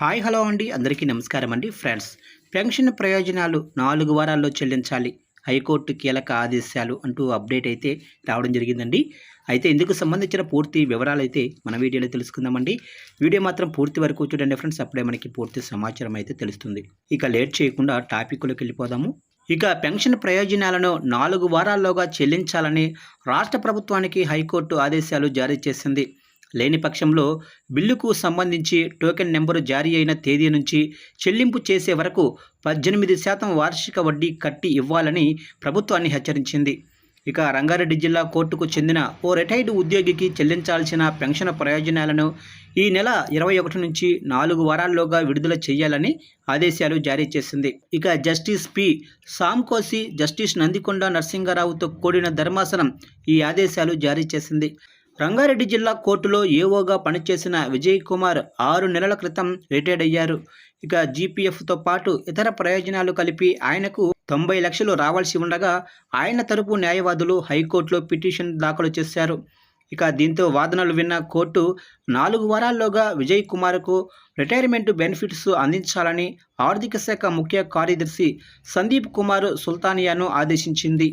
Hi hello అండి అందరికీ నమస్కారం అండి ఫ్రెండ్స్. పెన్షన్ ప్రయోజనాలు 4 వారాల్లో చెల్లించాలి, హైకోర్టు కీలక ఆదేశాలు అంటూ అప్డేట్ అయితే రావడం జరిగిందండి. అయితే ఇందుకు సంబంధించిన పూర్తి వివరాలు అయితే మన వీడియోలో తెలుసుకుందామండి. వీడియో మాత్రం పూర్తి వరకు చూడండి ఫ్రెండ్స్, అప్పుడే మనకి పూర్తి సమాచారం అయితే తెలుస్తుంది. ఇక లేట్ చేయకుండా టాపిక్లోకి వెళ్ళిపోదాము. ఇక పెన్షన్ ప్రయోజనాలను 4 వారాల్లోగా చెల్లించాలని రాష్ట్ర ప్రభుత్వానికి హైకోర్టు ఆదేశాలు జారీ చేసింది. లేని పక్షంలో బిల్లుకు సంబంధించి టోకెన్ నెంబరు జారీ అయిన తేదీ నుంచి చెల్లింపు చేసే వరకు 18% వార్షిక వడ్డీ కట్టి ఇవ్వాలని ప్రభుత్వాన్ని హెచ్చరించింది. ఇక రంగారెడ్డి జిల్లా కోర్టుకు చెందిన ఓ రిటైర్డ్ ఉద్యోగికి చెల్లించాల్సిన పెన్షన్ ప్రయోజనాలను ఈ నెల 21 నుంచి 4 వారాల్లోగా విడుదల చేయాలని ఆదేశాలు జారీ చేసింది. ఇక జస్టిస్ పి సామ్కోసి, జస్టిస్ నందికొండ నరసింహారావుతో కూడిన ధర్మాసనం ఈ ఆదేశాలు జారీ చేసింది. రంగారెడ్డి జిల్లా కోర్టులో ఏఓగా పనిచేసిన విజయ్ కుమార్ 6 నెలల క్రితం రిటైర్డ్ అయ్యారు. ఇక జీపీఎఫ్తో పాటు ఇతర ప్రయోజనాలు కలిపి ఆయనకు 90 లక్షలు రావాల్సి ఉండగా ఆయన తరపు న్యాయవాదులు హైకోర్టులో పిటిషన్ దాఖలు చేశారు. ఇక దీంతో వాదనలు విన్న కోర్టు 4 వారాల్లోగా విజయ్ కుమార్కు రిటైర్మెంట్ బెనిఫిట్స్ అందించాలని ఆర్థిక శాఖ ముఖ్య కార్యదర్శి సందీప్ కుమార్ సుల్తానియాను ఆదేశించింది.